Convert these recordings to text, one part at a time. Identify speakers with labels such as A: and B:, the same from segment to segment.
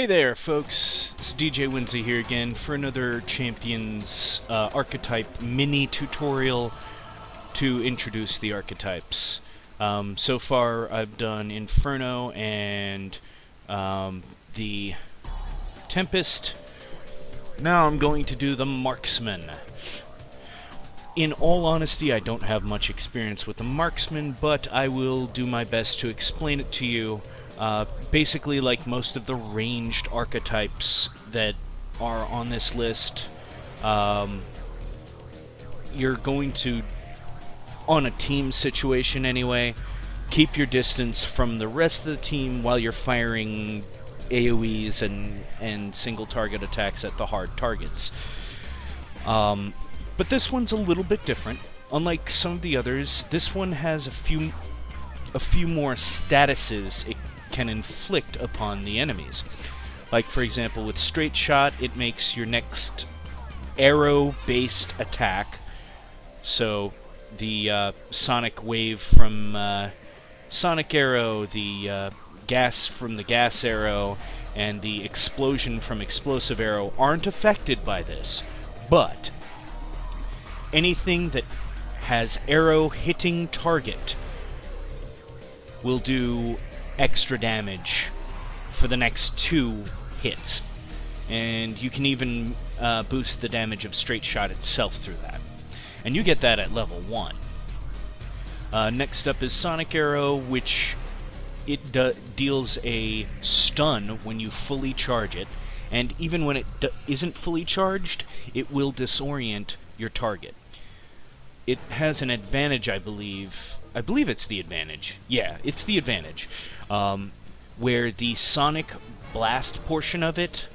A: Hey there, folks. It's DJ Winsey here again for another Champions Archetype mini tutorial to introduce the archetypes. So far, I've done Inferno and the Tempest. Now I'm going to do the Marksman. In all honesty, I don't have much experience with the Marksman, but I will do my best to explain it to you. Basically, like most of the ranged archetypes that are on this list, you're going to, on a team situation anyway, keep your distance from the rest of the team while you're firing AoEs and single target attacks at the hard targets. But this one's a little bit different. Unlike some of the others, this one has a few more statuses it can inflict upon the enemies. Like, for example, with straight shot, it makes your next arrow-based attack, so the sonic wave from Sonic Arrow, the gas from the gas arrow, and the explosion from Explosive Arrow aren't affected by this, but anything that has arrow hitting target will do extra damage for the next 2 hits. And you can even boost the damage of straight shot itself through that. And you get that at level 1. Next up is Sonic Arrow, which it deals a stun when you fully charge it. And even when it isn't fully charged, it will disorient your target. It has an advantage, I believe. I believe it's the advantage. Yeah, it's the advantage. Where the sonic blast portion of it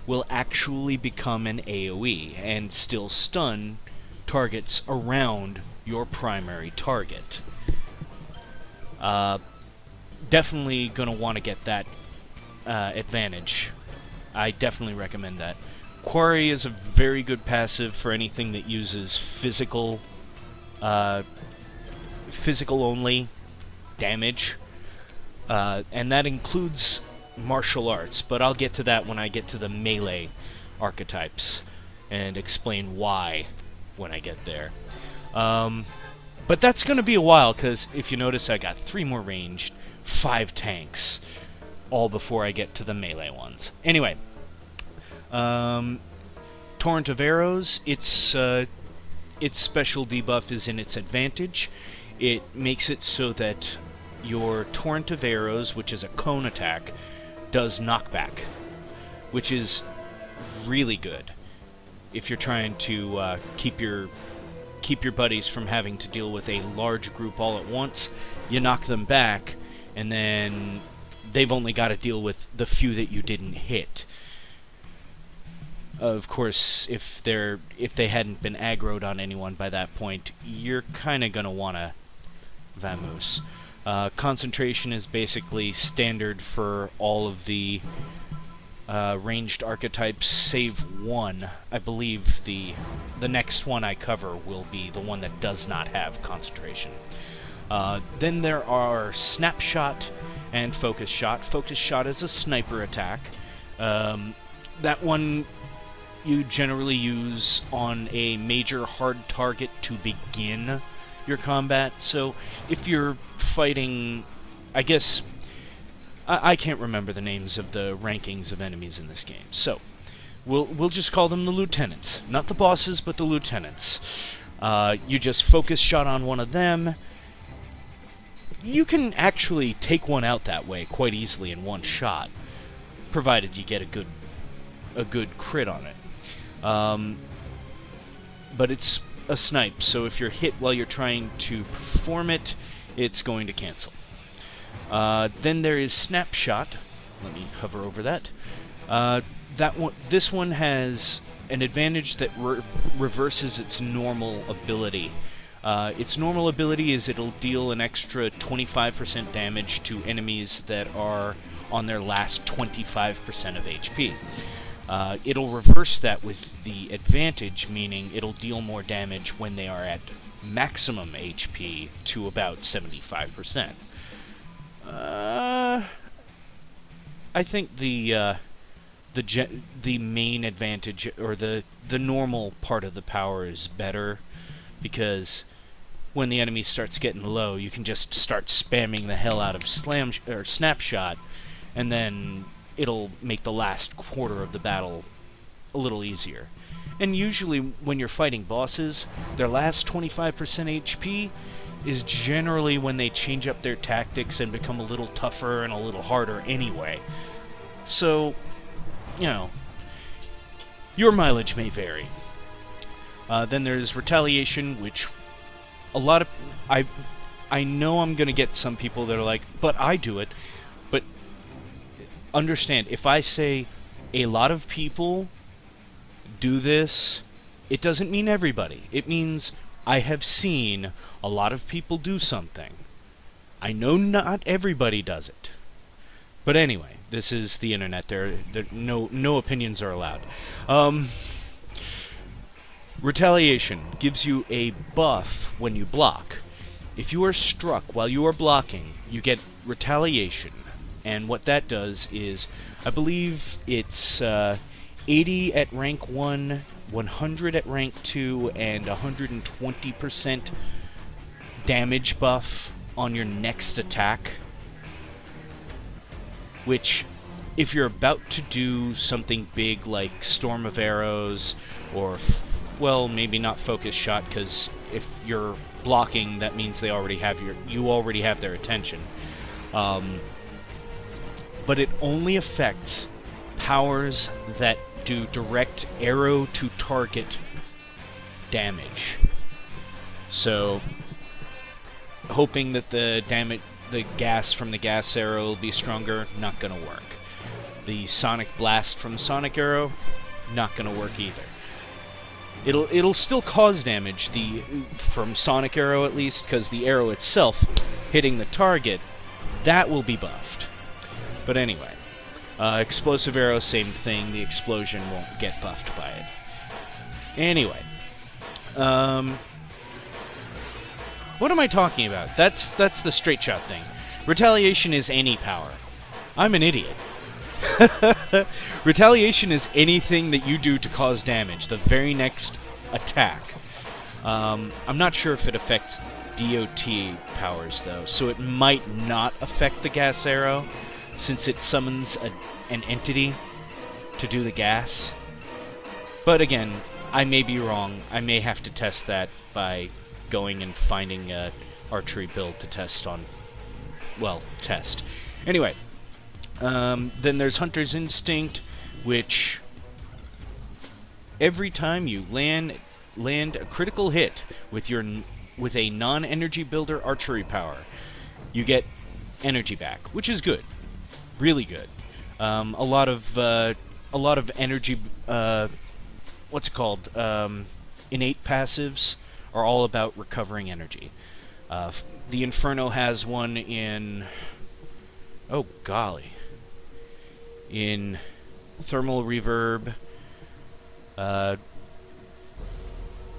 A: will actually become an AoE and still stun targets around your primary target. Definitely gonna want to get that advantage. I definitely recommend that. Quarry is a very good passive for anything that uses physical only damage, and that includes martial arts, but I'll get to that when I get to the melee archetypes and explain why when I get there. But that's going to be a while, because if you notice, I got 3 more ranged, 5 tanks, all before I get to the melee ones. Anyway, Torrent of Arrows, its special debuff is in its advantage. It makes it so that your Torrent of Arrows, which is a cone attack, does knockback, which is really good if you're trying to keep your buddies from having to deal with a large group all at once. You knock them back, and then they've only got to deal with the few that you didn't hit. Of course, if they hadn't been aggroed on anyone by that point, you're kind of gonna wanna vamoose. Concentration is basically standard for all of the ranged archetypes, save one. I believe the next one I cover will be the one that does not have concentration. Then there are Snapshot and Focus Shot. Focus Shot is a sniper attack. That one you generally use on a major hard target to begin your combat. So if you're fighting, I guess, I can't remember the names of the rankings of enemies in this game, so we'll just call them the lieutenants. Not the bosses, but the lieutenants. You just focus shot on one of them. You can actually take one out that way quite easily in one shot, provided you get a good crit on it. But it's a snipe, so if you're hit while you're trying to perform it, it's going to cancel. Then there is Snapshot. Let me hover over that. This one has an advantage that reverses its normal ability. Its normal ability is it'll deal an extra 25% damage to enemies that are on their last 25% of HP. It'll reverse that with the advantage, meaning it'll deal more damage when they are at maximum HP to about 75%. I think the the main advantage, or the normal part of the power is better, because when the enemy starts getting low, you can just start spamming the hell out of snapshot, and then it'll make the last quarter of the battle a little easier. And usually when you're fighting bosses, their last 25% HP is generally when they change up their tactics and become a little tougher and a little harder anyway. So, you know, your mileage may vary. Then there's retaliation, which a lot of... I know I'm going to get some people that are like, but I do it. But understand, if I say a lot of people do this, it doesn't mean everybody. It means I have seen a lot of people do something. I know not everybody does it. But anyway, this is the internet. No opinions are allowed. Retaliation gives you a buff when you block. If you are struck while you are blocking, you get retaliation. And what that does is, I believe it's 80 at rank 1, 100 at rank 2, and 120% damage buff on your next attack. Which, if you're about to do something big like Storm of Arrows, or, well, maybe not Focus Shot, because if you're blocking, that means you already have their attention. But it only affects powers that do direct arrow to target damage. So, hoping that the gas from the gas arrow will be stronger, not gonna work. The sonic blast from sonic arrow, not gonna work either. It'll still cause damage, from sonic arrow at least, because the arrow itself hitting the target, that will be buffed. But anyway, explosive arrow, same thing. The explosion won't get buffed by it. Anyway, what am I talking about? That's the straight shot thing. Retaliation is any power. I'm an idiot. Retaliation is anything that you do to cause damage, the very next attack. I'm not sure if it affects DOT powers, though, so it might not affect the gas arrow, since it summons an entity to do the gas. But again, I may be wrong. I may have to test that by going and finding an archery build to test on. Well, test. Anyway, then there's Hunter's Instinct, which every time you land a critical hit with a non-energy builder archery power, you get energy back, which is good, really good. A lot of energy, what's it called? Innate passives are all about recovering energy. The Inferno has one in, oh golly, in thermal reverb.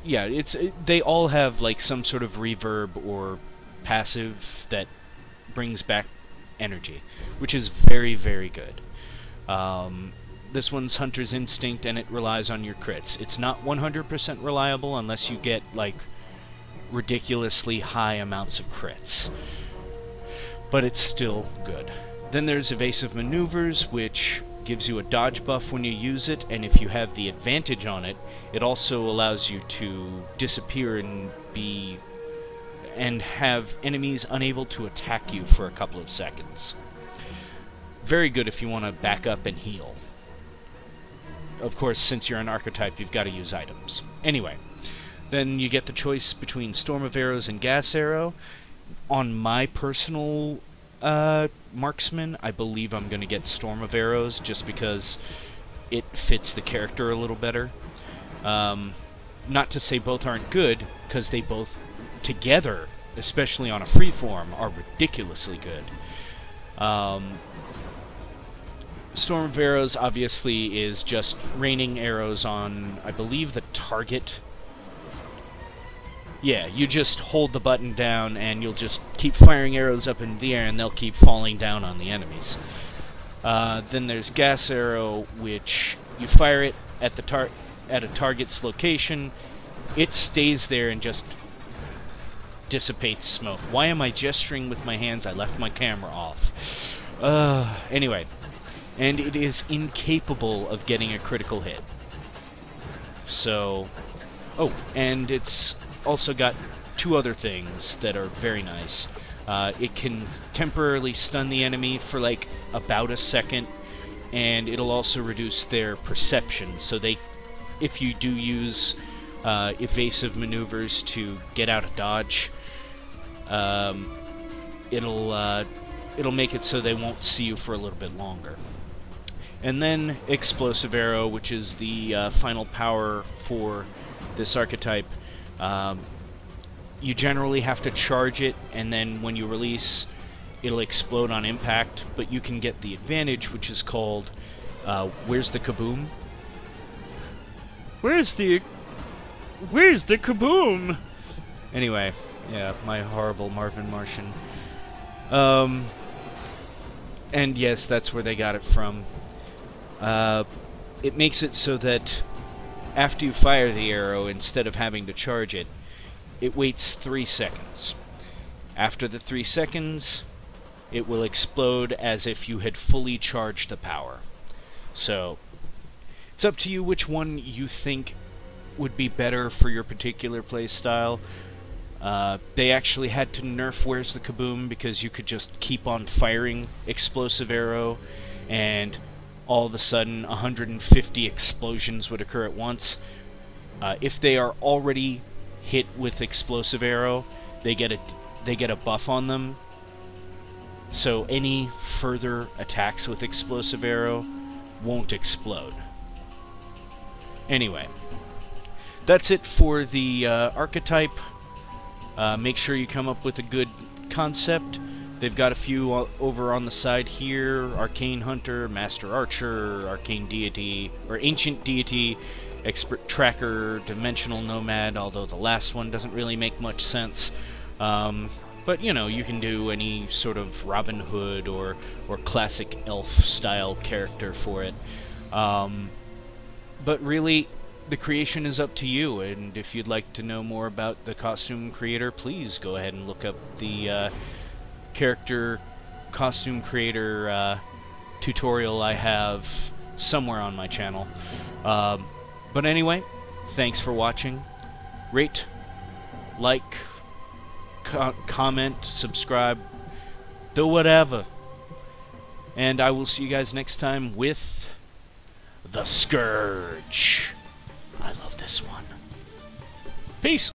A: Yeah, they all have like some sort of reverb or passive that brings back energy, which is very, very good. This one's Hunter's Instinct, and it relies on your crits. It's not 100% reliable unless you get like ridiculously high amounts of crits, but it's still good. Then there's Evasive Maneuvers, which gives you a dodge buff when you use it, and if you have the advantage on it, it also allows you to disappear and have enemies unable to attack you for a couple of seconds. Very good if you want to back up and heal. Of course, since you're an archetype, you've got to use items. Anyway, then you get the choice between Storm of Arrows and Gas Arrow. On my personal Marksman, I believe I'm going to get Storm of Arrows, just because it fits the character a little better. Not to say both aren't good, because they both together, especially on a freeform, are ridiculously good. Storm of Arrows obviously is just raining arrows on, I believe, the target. Yeah, you just hold the button down and you'll just keep firing arrows up in the air and they'll keep falling down on the enemies. Then there's gas arrow, which you fire it at the at a target's location. It stays there and just dissipates smoke. Why am I gesturing with my hands? I left my camera off. Anyway, and it is incapable of getting a critical hit. So, oh, and it's also got two other things that are very nice. It can temporarily stun the enemy for like about a second, and it'll also reduce their perception. So if you do use evasive maneuvers to get out of dodge, it'll make it so they won't see you for a little bit longer. And then explosive arrow, which is the final power for this archetype. You generally have to charge it, and then when you release, it'll explode on impact, but you can get the advantage, which is called, where's the kaboom? Where's the kaboom? Anyway, yeah, my horrible Marvin Martian. And yes, that's where they got it from. It makes it so that after you fire the arrow, instead of having to charge it, it waits 3 seconds. After the 3 seconds, it will explode as if you had fully charged the power. So, it's up to you which one you think would be better for your particular playstyle. They actually had to nerf Where's the Kaboom because you could just keep on firing explosive arrow, and all of a sudden 150 explosions would occur at once. If they are already hit with explosive arrow, they get a buff on them, so any further attacks with explosive arrow won't explode. Anyway, that's it for the archetype. Make sure you come up with a good concept. They've got a few over on the side here: Arcane Hunter, Master Archer, Arcane Deity, or Ancient Deity, Expert Tracker, Dimensional Nomad, although the last one doesn't really make much sense. But, you know, you can do any sort of Robin Hood or classic elf-style character for it. But really, the creation is up to you, and if you'd like to know more about the costume creator, please go ahead and look up the character costume creator tutorial I have somewhere on my channel. But anyway, thanks for watching. Rate, like, comment, subscribe, do whatever. And I will see you guys next time with the Scourge. I love this one. Peace!